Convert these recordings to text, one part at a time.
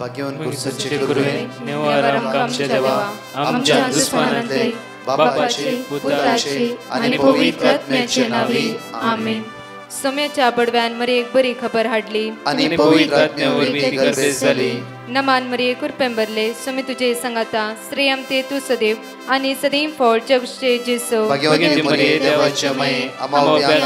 भाग्यवान कुर्सचे गुरुवे नेवार आमच्या देवा आमच्या दुश्मनांतले बापाचे पुत्राचे आणि पवित्र आत्म्याचे नावे आमेन. सोम्याच्या बडव्यान मरे एक बरी खबर हाडली आणि पवित्र आत्म्यावर भीती गर्भेस झाली. नमान मरे कुरपेंबरले सोमे तुझे संगाता श्रेयम ते तू सदैव आणि सदैव फळ जगचे जेसो. भाग्यवती मरिये देवाच्या माये आम्हा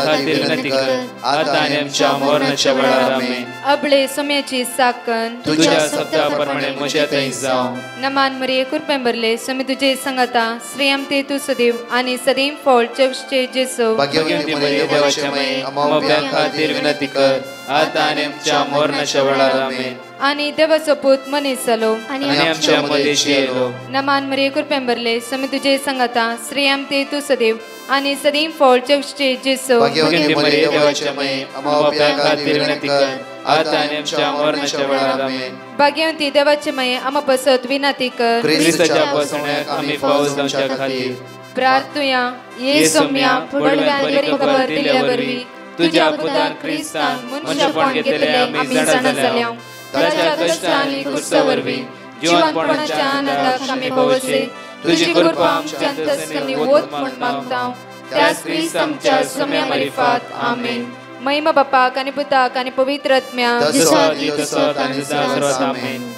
खातीर विनंती कर आता आणि आमच्या मरणाच्या वेळार आमेन. अबळे सोम्याची साकन तुझ्या शब्दाप्रमाणे म्हज्या थंय जावं. नमान मरिये कुरपेंबरले सोमे तुझे संगाता श्रेयम ते तू सदैव आणि सदैव फळ जगचे जेसो. भाग्यवती मरिये देवाच्या माये आम्हा खातीर विनंती कर आता आणि आमच्या मरणाच्या वेळार आमेन. आणि देवाचो पूत मनीस जालो आणि आमच्या मदेशी येलो. नमान मरिये कुरपेंबरले सोमे तुझे संगाता श्रेयम ते तू सदैव आणि सदैव फळ जगचे जेसो. भाग्यवती मरिये देवाच्या माये आम्हा खातीर विनंती कर आता आणि आमच्या मरणाच्या वेळार आमेन. भाग्यवती देवाचे माये आम्हा पसत विनंती कर ख्रिस्ताच्या पासण्याक आम्ही पावस जावच्या खातीर प्रार्थुया. ये सोम्या बडव्यान बरी खबर दिल्या वरवी तुझ्या पुतान ख्रिस्तान मनुष्यपण घेतले आम्ही जाणा जाल्या. ताच्या कष्टांनी कुर्सावरवी जीवनपणाच्या आनंदाक आम्ही पावसे. तुझी कृपा आमच्या अंतस्करणी वोत म्हण मागता त्याच ख्रिस्त आमच्या सोम्या मार्फत आमेन. महिमा बापाक आणि पुताक आणि पवित्र आत्म्याक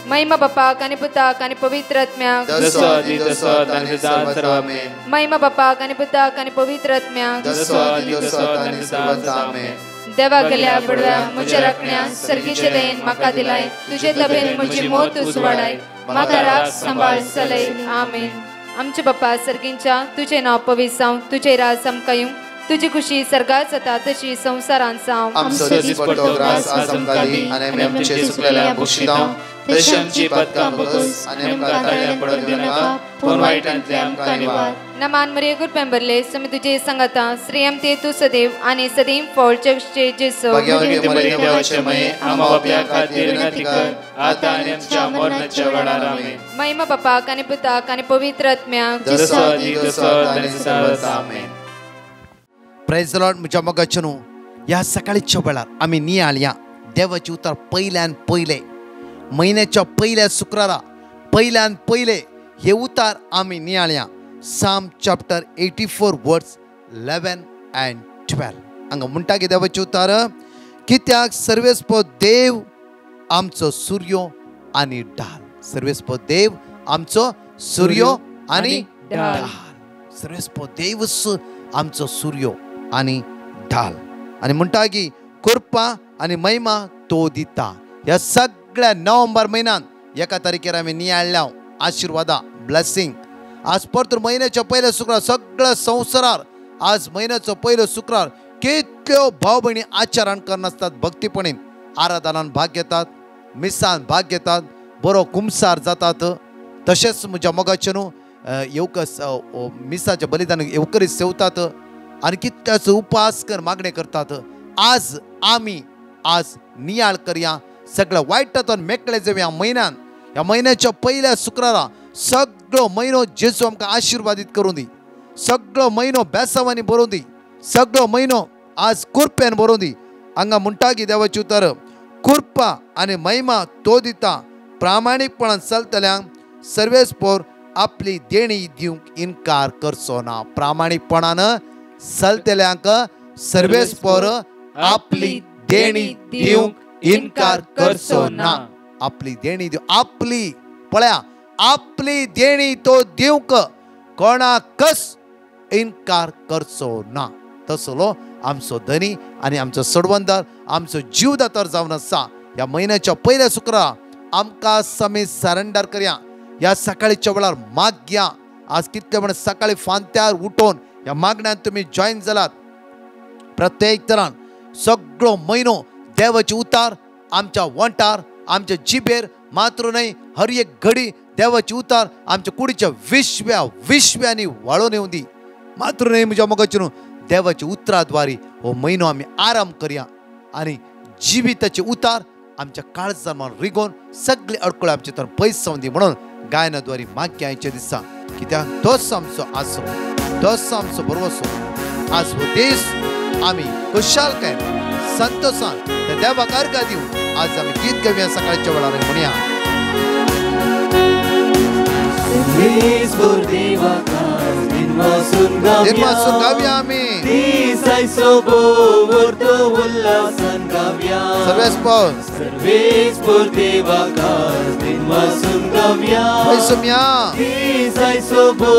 महिमा बापाक आणि पुताक आणि पवित्र आत्म्याक महिमा बापाक आणि पुताक आणि पवित्र आत्म्याक देवा गेल्या बडव्या म्हज्या राखण्या सर्गीचे देन म्हाका दिलाय. तुझे तबेन म्हजी मोत उजवाडाय म्हाका राख सांबाळ चलय आमेन. आमचे बापा सर्गींच्या तुझे नाव पवित्र जावं. तुझे राज आमकां येवं. तुझी खुशी सर्गात जाता तशी संसारांत जावं. आमचो दिसपट्टो ग्रास आज आमकां दी आनी आमी आमचे सुकलेल्या बक्षितां तशी आमची पातकां बकस आनी आमकां ताळ्या पडत दिनाका पूण वायटांतले आमकां निवार. नमान मरिये कुरपेंबरले सोमे तुझे संगाता श्रेयम ते तू सदैव आणि सदैव फळ जगचे जेसो. भाग्यवती मरिये देवाचे माये आम्हा बापया खातीर विनंती कर आता आनी आमच्या मरणाच्या वेळार आमेन. महिमा बापाक आणि पुताक आणि पवित्र आत्म्याक आमेन. Praise the Lord. म्हज्या मोगाचेनू ह्या सकाळीच्या वेळार आमी नियाळया देवाचे उतर पयल्यान पयले म्हयन्याच्या पयल्या शुक्रारा पयल्यान पयले हे उतार आमी नियाळया. साम चॅप्टर 84 वर्स 11 and 12 हांगा म्हणटा की देवाचे उतार कित्याक सर्वेस्प देव आमचो सूर्यो आनी ढाल. सर्वेस्प देव आमचो सूर्यो आनी ढाल. सर्वेस्प देवच आमचो सूर्यो आनी ढाल. आनी म्हणटा की कृपा आनी महिमा तो दिता. ह्या सगळ्या नोव्हेंबर म्हयन्यात एका तारखेर आमी नियाळल्या आशिर्वादा ब्लेसिंग. आज परतूर म्हयन्याच्या पयल्या शुक्रार सगळ्या संवसारार आज म्हयन्याचो पयलो शुक्रार कितल्यो भाव भयणी आचारान करनासतात भक्तीपणीन आराधनान भाग घेतात मिसान भाग घेतात बरो कुमसार जातात. तशेंच म्हज्या मोगाचेनू येवकस मिसाच्या बलिदान येवकरी सेवतात आनी कितल्याचो उपास कर मागणे करतात. आज आमी आज नियाळ करया सगळ्या वायटांतून मेकळे जावया म्हयन्यान. ह्या म्हयन्याच्या पयल्या शुक्रारा सगळो म्हयनो जेजू आमकां आशिर्वादीत करूं दी. सगळो म्हयनो बेसावांनी भरूं दी. सगळो म्हयनो आज कृपेन भरूं दी. हांगा म्हणटा की देवाची उतर कृपा आनी महिमा तो दिता. प्रामाणीकपणान चलतल्यांक सर्वेस्पोर आपली देणी दिवंक इन्कार करचो ना. प्रामाणीकपणान चलतल्यांक सर्वेस्पोर आपली देणी दिवंक इन्कार करचो ना. आपली देणी दिव आपली पळया आपली देणी तो दिवंक कोणाकच इन्कार करचो ना. तसलो आमचो धनी आनी आमचो सडवंदार आमचो जीवदातार जावन आसा. ह्या म्हयन्याच्या पयल्या शुक्रार आमकां समी सरेंडर करया. ह्या सकाळीच्या वेळार मागया. आज कितले म्हण सकाळी फांत्यार उठोवन ह्या मागण्यात तुमी जॉईन जालात. प्रत्येक तरान सगळो म्हयनो देवाचे उतार आमच्या वंटार आमच्या जिबेर मात्र न्हय हर एक घडी देवाचे उतार आमच्या कुडीच्या विश्व्यांनी वाळून येवं दी. मात्र न्हय म्हज्या मोगाचेर देवाच्या उतराद्वारे हो म्हयनो आमी आराम करया आनी जिविताचे उतार आमच्या काळजान रिगोवन सगळे अडकळे आमचे तर पयस जावन दी म्हणून गायनाद्वारे मागया आयच्या दिसा. कित्याक तोच आमचो आसरो तोच आमचो बरोवसो. आज हो दीस आमी खुशालकायेन संतोषान त्या देवाक अर्घ दिवन आज आमी गीत गावया सकाळच्या वेळार म्हणया. सर्वेस्पोर देवाकास दिनवासून गावया आम्ही दिसाय सोबो वर्तो उल्हासान गावया सर्वेस्पोर देवाकास दिनवासून गावया दिसाय सोबो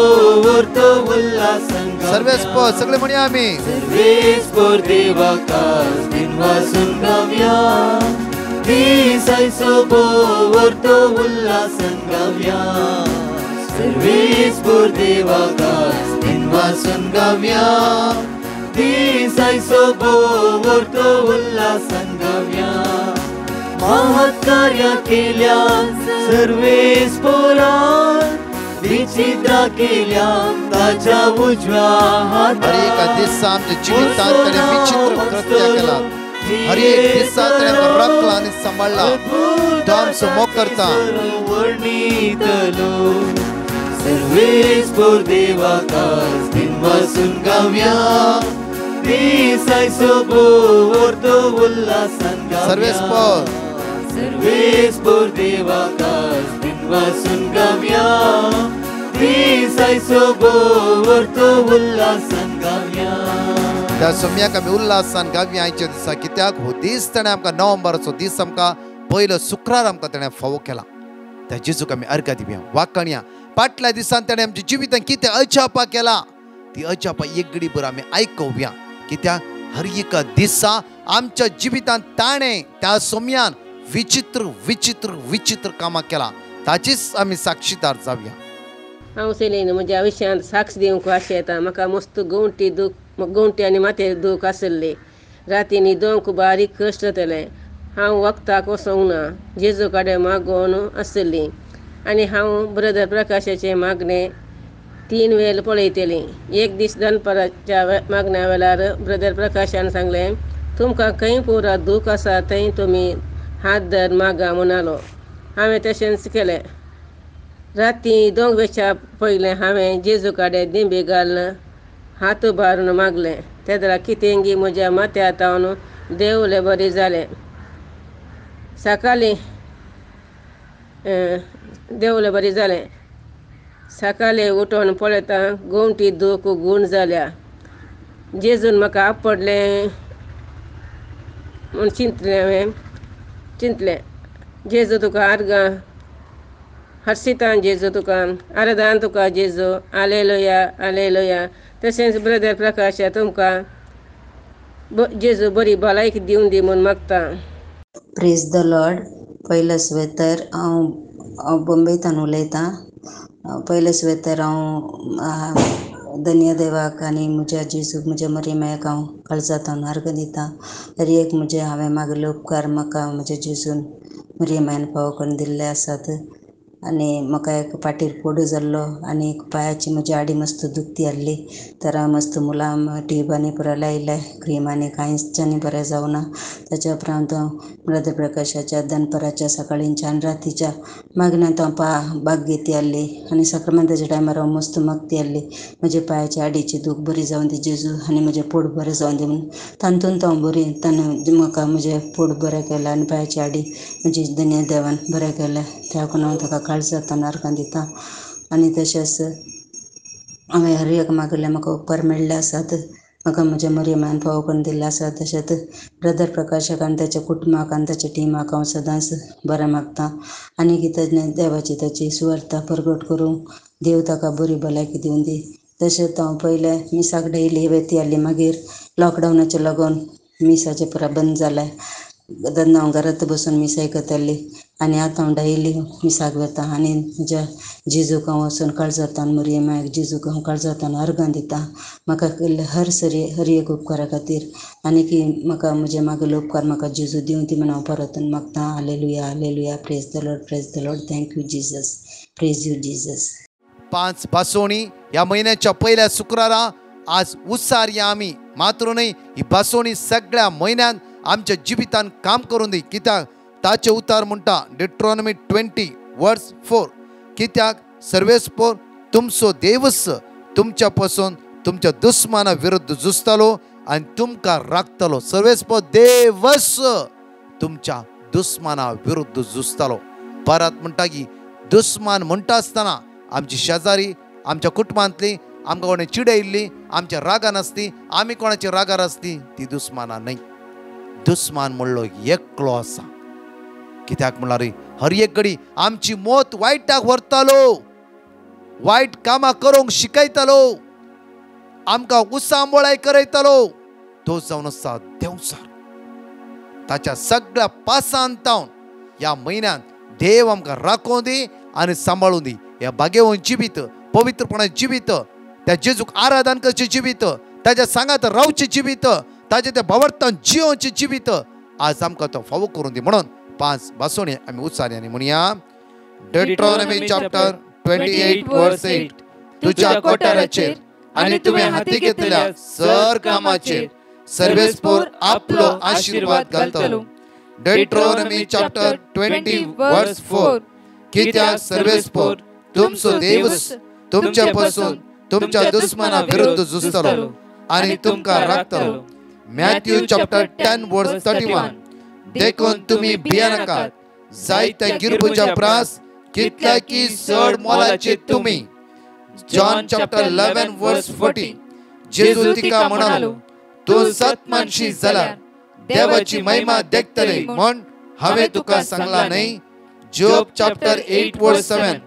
वर्तो उल्हासान सर्वेस्पोर सगळे म्हणूया आम्ही सर्वेस्पोर देवाकास दिनवासून गावया दिसाय सोबो वर्तो उल्हासान गावया सर्वेस्पोर देवाकास दिनवासून गावया दिसाय सोबो वर्तो उल्हासान गावया महत् कार्य केल्या सर्वेस्पोरान विचित्रा केल्या ताच्या उजव्या हर एक दिवस आमच्या जीवितात त्याने विचित्र कृत्य केला हर एक दिवसात त्याने राखला आणि सांभाळला तो आमचं मोकरता वर्णितलो सर्वेस्पोर देवाकास दिनवासून गावया दिसाय सोबो वर्तो उल्हासान गावया सर्वेस्पोर देवाकास दिनवासून गावया दिसाय सोबो वर्तो उल्हासान गावया त्या सोम्याक आमी उल्हासान गावया आयच्या दिसा कित्याक हो दीस ताणें आमकां नोव्हेंबराचो दीस आमकां पयलो शुक्रार आमकां ताणें फावो केला त्या जेजूक आमी अर्घ दिवया वाकणया फाटल्या दिसान ताणें आमच्या जिवितांत कितें अजापा केला ती अजापा एक घडी भर आमी आयकुया कित्याक हर एक दिसा आमच्या जिवितांत ताणें त्या सोम्यान विचित्र विचित्र विचित्र कामां केला ताचीच आमी साक्षीदार जावया हांव चलयन म्हज्या आयुश्यांत साक्ष दिवंक अशें येता म्हाका मस्त गवंटी आनी माथे दूख आसले राती न्हिदोंक बारीक कश्ट जातले हांव वखदाक वचोंक ना जेजू कडेन मागोवन आसली आनी हांव ब्रदर प्रकाशाचें मागणें 3 वेळ पळयतलीं एक दीस दनपाराच्या मागण्या वेळार ब्रदर प्रकाशान सांगलें तुमकां खंय पुरा दूख आसा थंय तुमी हात धर मागा म्हणालो हांवें तशेंच केलें राती दोंगवेच्या पयलें हांवें जेजू कडेन दिंबी घालून हात उबारून मागलें तेदरा कितेंगी म्हज्या माथ्यार हांव देवलें बरें जालें सकाळीं देवलें बरें जालें सकाळीं उठोन पळयता गवंटी दूख गूण जाल्या जेजून म्हाका आपडलें म्हूण चिंतलें जेजू तुका आर्गां हर्शितां जेजू तुका आरदान तुका जेजू आलेलुया आलेलुया तशेंच ब्रदर प्रकाश तुमकां जेजू बरी भलायकी दिवन दी म्हूण मागता प्रेज द लॉर्ड पयले सुवेतर हांव बॉम्बेंतल्यान उलयतां पयले सुवेतर हांव धन्य देवाक आनी म्हज्या जेजूक म्हज्या मरियमाक हांव काळजांतल्यान अर्घ दितां हर एक म्हजे हांवें मागले उपकार म्हाका म्हज्या जेजून मरियमायन फावो करून दिल्ले आसात आनी म्हाका एक पाटीर पोडू जाल्लो आनी पांयाची म्हजी आडी मस्त दुखती आहली तर हांव मस्त मुलाम ट्युबांनी पुरो लायले क्रिमांनी कांयच्यानी बरें जावना ताच्या उपरांत हांव ब्रदर प्रकाशाच्या दनपाराच्या सकाळींच्या आनी रातीच्या मागण्यांत हांव भाग घेती आहली आनी सक्रामेंताच्या टायमार हांव मस्त मागती आहली म्हजे पांयाची आडीची दूख बरी जावन दी जेजू आनी म्हजें पोट बरें जावन दी म्हूण तातूंत हांव बरी ताणें म्हाका म्हजें पोट बरें केलें आनी पांयाची आडी म्हजी धन्य देवान बरें केलें त्या लागून हांव ताका काळजांतल्यान अर्घ दितां आनी तशेंच हांवें हर एक मागलें म्हाका उपकार मेळ्ळे आसात म्हाका म्हज्या मरियमायन फावो करून दिल्ले आसा तशेंच ब्रदर प्रकाशाक आनी ताच्या कुटुंबाक आनी ताच्या टिमाक हांव सदांच बरें मागतां आनी कितें देवाची ताची सुवार्ता प्रगट करूंक देव ताका बरी भलायकी दिवन दी तशेंच हांव पयलें मिसाक डेली वेती आहली मागीर लॉकडावनाचे लागून मिसाचें पुरा बंद जालें तेन्ना हांव घरांत बसून मिस आयकताली आनी आतां हांव डेली मिसाक वेतां आनी म्हज्या जेजूक हांव वचून काळजांतल्यान मरियमाक जेजूक हांव काळजांतल्यान अर्घां दितां म्हाका केल्ले हर एक उपकारा खातीर आनी की म्हाका म्हजे मागले उपकार म्हाका जेजू दिवन ती म्हण हांव परतून मागतां hallelujah hallelujah praise the Lord thank you Jesus praise you Jesus 5 बासोणी ह्या महिन्याच्या पहिल्या शुक्रारा आज उत्सार या आमी मात्र न्हय ही बासोणी सगळ्या म्हयन्यान आमच्या जिवितान काम करून दी कित्याक ताचे उतार म्हणटा डिट्रॉनॉमी 20:4 कित्याक सर्वेस्पोर तुमचो देवच तुमच्या पासून तुमच्या दुस्माना विरुद्ध झुजतलो आनी तुमकां राखतलो सर्वेस्पोर देवच तुमच्या दुस्माना विरुद्ध झुजतलो परत म्हणटा की दुस्मान म्हणटा आसतना आमची शेजारी, आमच्या कुटुंबांतली आमकां कोणें चिडयल्ली, आमच्या रागान आसती, आमी कोणाच्या रागार आसती, ती दुस्मानां न्हय. दुस्मान म्हणलो एकलो आसा. कित्याक म्हणल्यार हर एक घडी आमची मोत वायटाक व्हरतालो, वायट कामां करूंक शिकयतालो, आमकां उसांबोळाय करयतालो. तो जावन आसा देंवचार. ताच्या सगळ्या पासांतावन ह्या म्हयन्यांत देव आमकां राखों दी आनी सांबाळूं दी. ह्या बागेवन जिवीत, पवित्रपणान जिवीत, त्या जेजूक आराधन करचें जिवीत, ताच्या सांगात रावचें जिवीत, ताच्या त्या भावार्थान जियोवचें जिवीत आज आमकां तो फावो करून दी. म्हणून 5 भासोणी आमी उच्चारयांनी म्हणया. डेट्रॉनॉमी चॅप्टर 28 वर्स 8. तुज्या कोठाराचेर आनी तुवें हाती घेतलेल्या सर कामाचेर सर्वेस्पोर आपलो आशीर्वाद घालतलो. डेट्रॉनॉमी चॅप्टर 20 वर्स 4. कित्याक सर्वेस्पोर तुमचो देव तुमच्या पासून तुमच्या दुस्मना विरुद्ध झुजतलो आनी तुमकां राखतलो. मॅथ्यू चॅप्टर 10 वर्स 31. देखून तुमी भियेनाकात, जायत्या गिरबुच्या प्रास कितल्या की चड मोलाचे तुमी. जॉन चॅप्टर 11 वर्स 40. जेजू तिका म्हणालो, तूं सत मानशी जाल्यार देवाची महिमा देखतले म्हण हांवें तुका सांगला न्हय. जोब चॅप्टर 8 वर्स 7.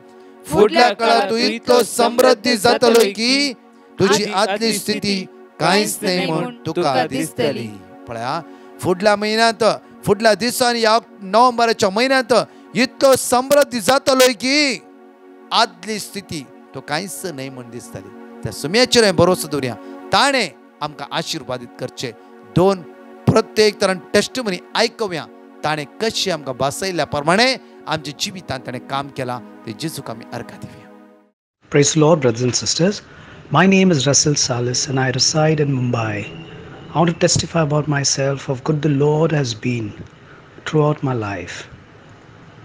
फुडल्या काळात तूं इतलो समृद्धी जातलो की तुजी आदली स्थिती कांयच न्हय म्हण तुका दिसतली. पळया, फुडल्या म्हयन्यांत, फुडल्या दिसांनी, ह्या नोव्हेंबराच्या म्हयन्यांत इतलो समृद्धी जातलो की आदली स्थिती तो कांयच न्हय म्हण दिसतली. त्या सुम्याचेर भरोसो दवरया. ताणें आमकां आशिर्वादीत करचे. 2 प्रत्येक तरान टेस्टमनी आयकूया. ताणें कशी आमकां भासयल्या प्रमाणे आमच्या जिवितांत ताणें काम केलां ते जेजूक आमी अर्घ दिवया. Praise the Lord, brothers and sisters. My name is Russell Salis and I reside in Mumbai. I want to testify about myself of good the Lord has been throughout my life.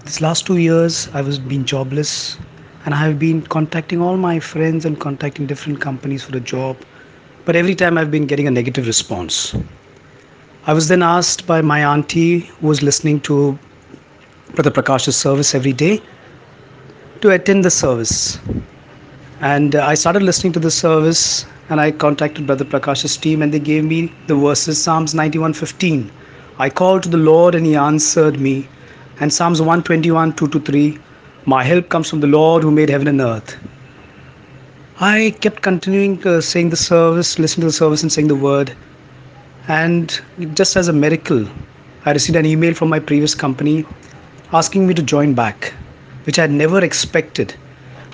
These last 2 years I was been jobless and I have been contacting all my friends and contacting different companies for a job, but every time I've been getting a negative response. I was then asked by my auntie, who was listening to Brother Prakash's service every day, to attend the service. And I started listening to the service and I contacted Brother Prakash's team and they gave me the verses Psalms 91:15. I called to the Lord and he answered me. And Psalms 121, 2-3, my help comes from the Lord who made heaven and earth. I kept continuing saying the service, listening to the service and saying the word. And just as a miracle, I received an email from my previous company asking me to join back, which I had never expected.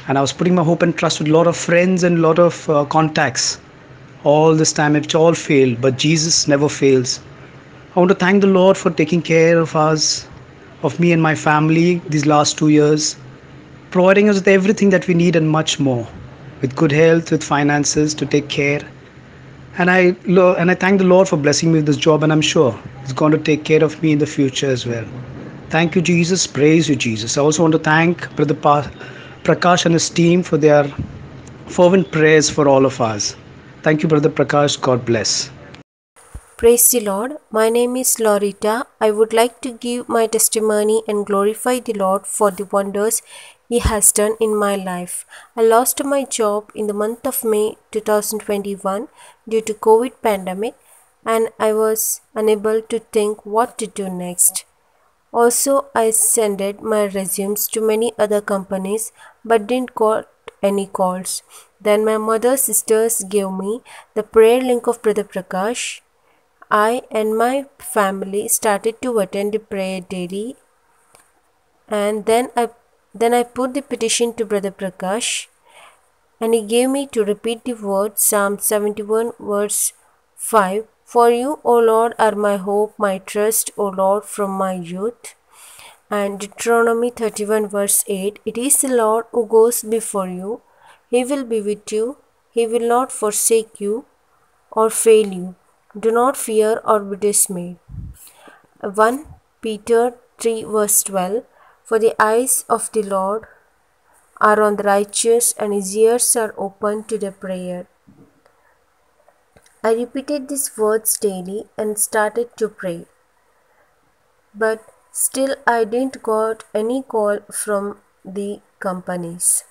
And I was putting my hope and trust with a lot of friends and a lot of contacts. All this time, it all failed, but Jesus never fails. I want to thank the Lord for taking care of us, of me and my family these last 2 years, providing us with everything that we need and much more, with good health, with finances to take care. And I thank the Lord for blessing me with this job, and I'm sure He's going to take care of me in the future as well. Thank you, Jesus. Praise you, Jesus. I also want to thank Brother Prakash and his team for their fervent prayers for all of us. Thank you, Brother Prakash. God bless. Praise the Lord. My name is Lorita. I would like to give my testimony and glorify the Lord for the wonders He has done in my life. I lost my job in the month of May 2021 due to COVID pandemic, and I was unable to think what to do next. Also, I sent my resumes to many other companies but didn't got any calls. Then my mother's sisters gave me the prayer link of Brother Prakash. I and my family started to attend the prayer daily, and then I put the petition to Brother Prakash, and he gave me to repeat the word Psalm 71 verse 5. For you, O Lord, are my hope, my trust, O Lord, from my youth. And Deuteronomy 31 verse 8. It is the Lord who goes before you. He will be with you. He will not forsake you or fail you. Do not fear or be dismayed. 1 Peter 3 verse 12. For the eyes of the Lord are on the righteous, and his ears are open to their prayer. I repeated these words daily and started to pray. But still I didn't got any call from the companies.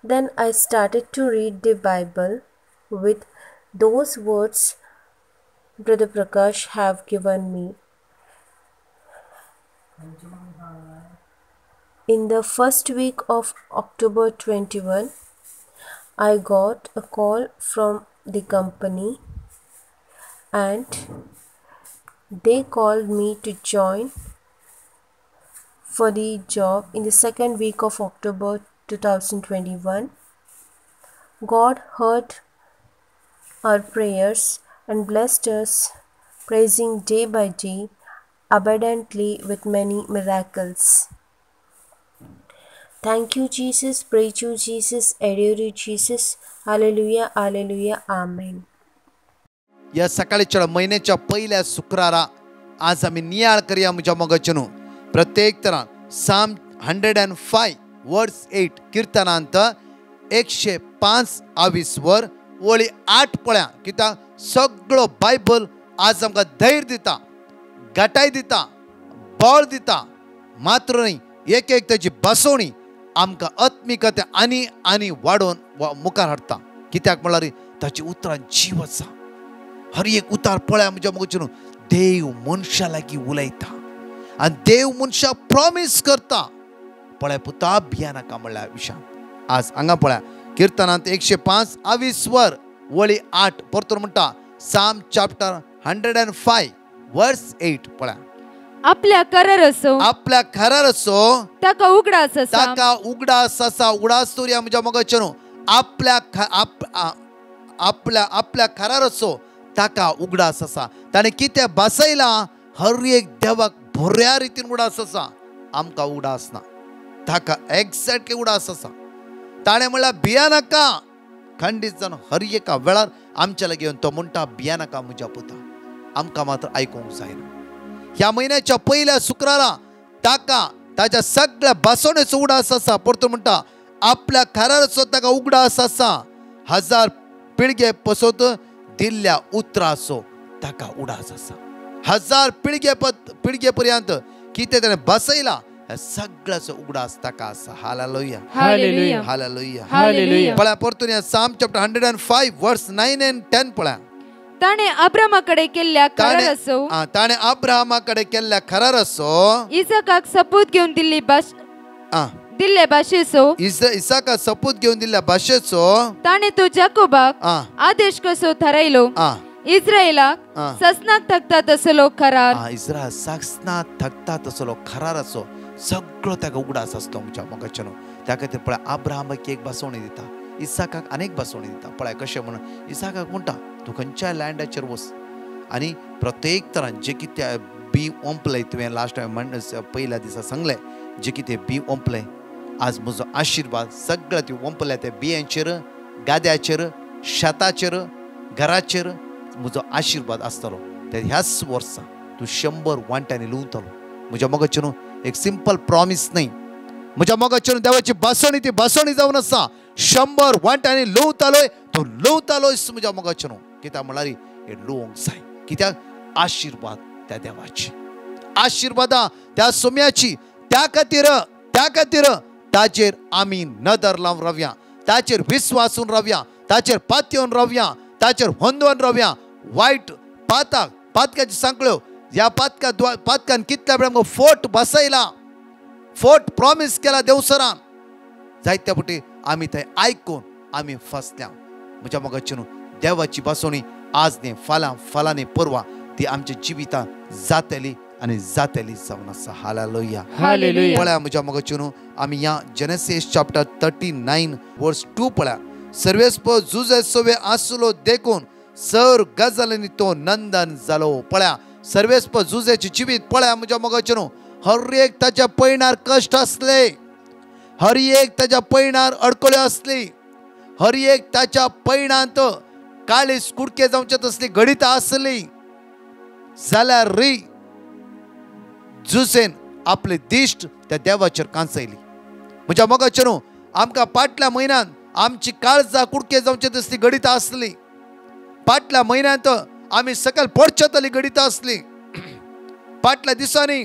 Then I started to read the Bible with those words Brother Prakash have given me. In the first week of October 21, I got a call from the company and they called me to join for the job in the second week of October 2021. God heard our prayers and blessed us, praising day by day abundantly with many miracles. Thank you, Jesus. Praise you, Jesus. Adore you, Jesus. Hallelujah, hallelujah, amen. या सकाळच्या महिन्याच्या पहिल्या शुक्रारा आज आम्ही नियाळ करूया म्हज्या मोगाचेनू प्रत्येक तरां साम 105 वर्स 8 किर्तनांत 105 आवीस वर ओळी 8 पळ्या कित्याक सगळो बायबल आज आमकां धैर्य दिता घटाय दिता बळ दिता मात्र न्ही एक एक ताची बसवणी आमकां आत्मिकते आनी आनी वाडोवन मुखार हाडटा कित्याक म्हळ्यार ताची उतरां जीव आसा हर एक उतार पळया म्हज्या मोगाचेनू देव मनशा लागीं उलयता आनी देव मनशाक प्रॉमिस करता पळय पुता भिया नाका म्हणल्या विशयान आज हांगा पळया किर्तनांत 105 आवीस वर वळी 8 परतून म्हणटा साम चॅप्टर 105 वर्स 8 पळया आपल्या करार असो ताका उगडास आसा उगडास तोरया म्हज्या मोगाचेनू आपल्या करार असो ताका उगडास आसा ताणें कितें बसयलां हर एक देवाक बऱ्या रितीन उगडास आसा आमकां उगडास ना ताका एक्झॅक्टली उगडास आसा ताणें म्हणल्यार भिया नाका खंडीत जावन हर एका वेळार आमच्या लागीं येवन तो म्हणटा भिया नाका म्हज्या पुता आमकां मात्र आयकूंक जायना ह्या म्हयन्याच्या पहिल्या शुक्रारा ताका ताच्या सगळ्या बसवणेचो उगडास आसा परतून म्हणटा आपल्या कराराचो ताका उगडास आसा 1000 पिळगे पसोत दिल्ल्या उतराचो ताका उगडास आसा 1000 पिळगे पर्यंत कितें ताणें बसयला सगळ्याचो उगडास ताका आसा हालेलुया हालेलुया हालेलुया हालेलुया पळया परतून या साम चॅप्टर 105 वर्स 9 and 10 पळया ताणे अब्रामाकडे केल्ल्या करार असो ताणे अब्रामाकडे केल्ल्या करार असो इसाकाक सपूत घेवन दिल्ले भाशेचो इसाका सपूत घेवन दिल्ल्या भाशेचो ताणे तो जाकोबाक आदेश कसो थारायलो इस्रायेलाक ससनाक थकता तसलो करार इस्रायल ससनाक थकता तसलो कराराचो सगळो ताका उगडास आसलो म्हज्या मोगाचेनू त्या खातीर पळय अब्रामाक एक बसवणी दिता इसाकाक अनेक बसवणी दिता पळय कशें म्हणून इसाकाक म्हणटा तूं खंयच्याय लँडाचेर वच आनी प्रत्येक तरान जे कितें बी ओंपलें तुवें लास्ट टायम पयल्या दिसा सांगलें जे कितें बी ओंपलें आज म्हजो आशिर्वाद सगळ्या ती ओंपल्या त्या बियांचेर गाद्याचेर शेताचेर घराचेर म्हजो आशिर्वाद आसतलो ते ह्याच वर्सा तूं 100 वांट्यांनी लुंवतलो म्हज्या मोगाचेनू एक सिंपल प्रॉमिस न्ही म्हज्या मोगाचेनू देवाची बसवणी ती बसवणी जावन आसा 100 वांट्यांनी लुंवतालोय तूं लुंवतालोयस म्हज्या मोगाचेनू कित्याक म्हळ्यार हे लुंवंक जाय कित्याक आशिर्वाद त्या देवाची आशिर्वादा त्या सोम्याची त्या खातीर ताचेर आमी नदर लावन रावया ताचेर विस्वासून रावया ताचेर पातयेवन रावया ताचेर होंदोवन रावया वायट पातकाची सांकळ्यो ह्या पातकान कितल्या वेळ फोट बसयला फोट प्रॉमिस केला देवसरान जायत्या फावटी आमी थंय आयकून आमी फसल्या म्हज्या मोगाचेनू देवाची बसवणी आज न्ही फाल्यां परवा ती आमच्या जिवितांत जातली आनी जातली जावन आसा हालेलुया हालेलुया पळया म्हज्या मोगाचेनू आमी ह्या जेनेसीस चॅप्टर 39 वर्स 2 पळया सर्वेस्प जुजे सोवे आसलो देखून सर गजालींनी तो नंदन जालो पळया सर्वेस्प जुजेची जिवीत पळया म्हज्या मोगाचेनू हर एक ताच्या पैणार कश्ट असले हर एक ताच्या पैणार अडकळ्यो असली हर एक ताच्या पैणांत काळीज कुडके जावचे तसली गणितां आसली जाल्यार री जुसेन आपले दिश्ट त्या देवाचेर कांचयली म्हज्या मोगाचेनू आमकां फाटल्या म्हयन्यांत आमची काळजां कुडके जावचे तसली गणितां आसली फाटल्या म्हयन्यांत आमी सकयल पडचे तली गणितां आसली फाटल्या दिसांनी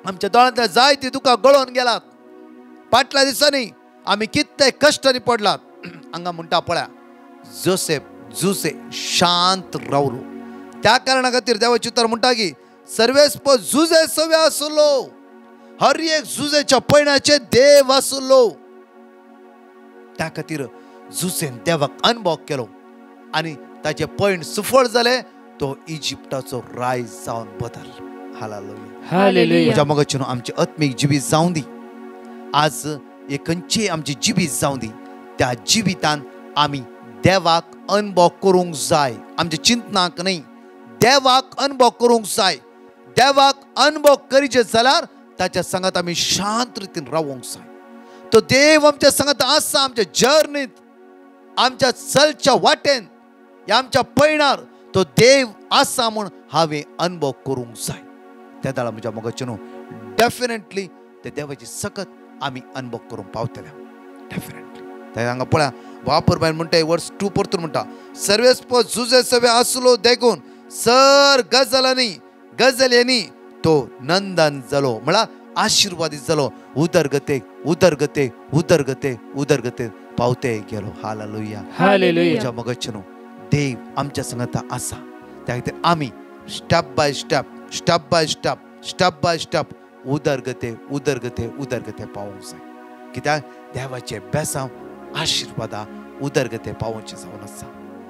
आमच्या दोळ्यांतल्या जायती दुकां गळोवन गेलात फाटल्या दिसांनी आमी कितले कितले कश्टांनी पडलात हांगा म्हणटा पळया जोसेफ जुसे शांत रावलो. त्या कारणा खातीर देवाची उतर म्हणटा की सर्वेस्प जुजे सवे आसलो. हर एक जुजेच्या पैण्याचे देव आसलो. त्या खातीर जुसेन देवाक अनुभव केलो आनी ताचे पैण सफळ जाले. तो इजिप्टाचो राय जावन बदल. हालेलुया. म्हज्या मोगाचें आमचे आत्मीक जिवीत जावं दी. आज एक खंयची आमची जिवीत जावं दी. त्या जिवितान आमी देवाक अनुभव करूंक जाय. आमच्या चिंतनाक न्हय, देवाक अनुभव करूंक जाय. देवाक अनुभव करीचे जाल्यार ताच्या संगत आमी शांत रितीन रावूंक जाय. तो देव आमच्या संगत आसा. आमच्या जर्नीत, आमच्या चलच्या वाटेन, आमच्या पैणार तो देव आसा म्हूण हांवें अनुभव करूंक जाय. त्या दाळा म्हज्या मोगाचें डेफिनेटली ते देवाची सकत आमी अनुभव करूंक पावतले. डेफिनेटली ते हांगा पळया वापर बायल म्हणटा वर्स 2 परतून म्हणटा सर्वेस्प जुजे सवे आसलो देखून सर गजल्यांनी तो नंदन जालो. म्हळ्यार आशिर्वादीत जालो. उदरगते पावते गेलो. हालेलुया. म्हज्या मोगाचें देव आमच्या संगत आसा. त्या खातीर आमी स्टेप बाय स्टेप उदरगते पावूंक जाय. कित्याक देवाचे बेसांव आशिर्वादा उदरगते पावोवचे जावन आसा.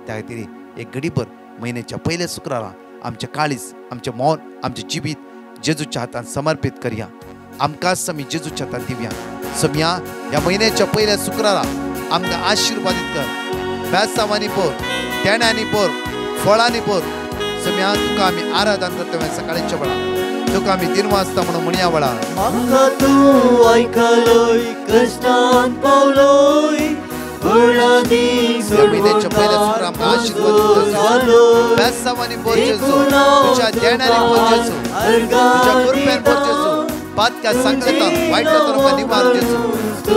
त्या खातीर एक घडीभर म्हयन्याच्या पयल्या शुक्रारा आमचे काळीज, आमचे मौन, आमचे जिवीत जेजूच्या हातांत समर्पीत करया. आमकांच आमी जेजूच्या हातांत दिवया. समया ह्या म्हयन्याच्या पयल्या शुक्रारा आमकां आशिर्वादीत कर. बेसांवांनी भर, तेण्यांनी भर, फळांनी भर. समया तुका आमी आराधन करता. सकाळीच्या वेळा तुका आमी दिनवासता म्हणून म्हणया वेळा म्हाका तूं आयकलोय कश्टांत पावलोय म्हयन्याच्या पयल्या शुक्रारा आमकां आशिर्वादीत कर. बेसांवांनी भर जेजू, तुज्या देण्यानी भर जेजू, तुज्या कृपेन भर जेजू. पातक्या संकटांत वायटांत आमकां निवार जेजू.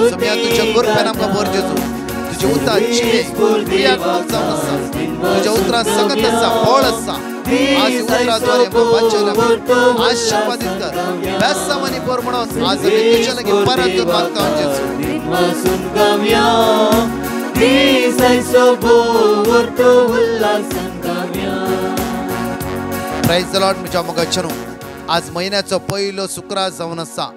समया तुज्या कृपेन आमकां भर जेजू. तुजे उतर जिवे क्रियात्मक जावन आसा. तुज्या उतरां संगत आसा, बळ आसा. आज उतराद्वारे आशिर्वादीत कर. बेसांवांनी भर म्हणून आज आमी तुज्या लागीं परत मागता जेजू. Praise the Lord. म्हज्या मोगाचें आज म्हयन्याचो पयलो शुक्रार जावन आसा.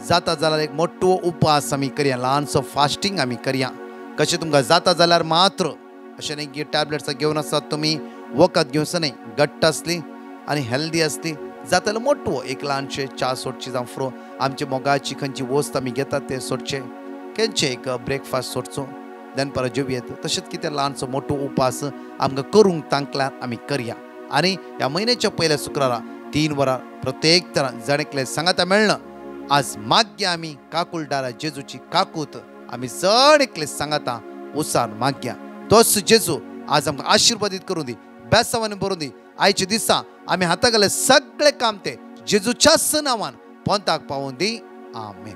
जाता जाल्यार एक मोठो उपास आमी करया. ल्हानसो फास्टींग आमी करया. कशें तुमकां जाता जाल्यार मात्र अशें न्ही की टॅबलेट्स घेवन आसात तुमी वखद घेवचो न्ही. घट्ट आसली आनी हेल्दी आसली जाता जाल्यार मोठो एक ल्हानशें च्या सोडची जावं फ्रो आमचे मोगाची खंयची वस्त आमी घेतात ते सोडचे. खंयचे एक ब्रेकफास्ट सोडचो देन परत जेवयेत. तशेंच कितें ल्हानसो मोठो उपास आमकां करूंक तांकल्यार आमी करया. आनी ह्या म्हयन्याच्या पयल्या शुक्रारा 3 वरां प्रत्येक तरां जणेकले सांगाता मेळना. आज मागया आमी काकुळदारा जेजूची काकूत आमी जणेकले सांगाता उसार मागया. तोच जेजू आज आमकां आशिर्वादीत करूं दी. बेसांवांनी भरूं दी. आयचे दिसा आमी हातागेले सगळे काम ते जेजूच्याच नांवान पोंताक पावोवन दी. आमेन.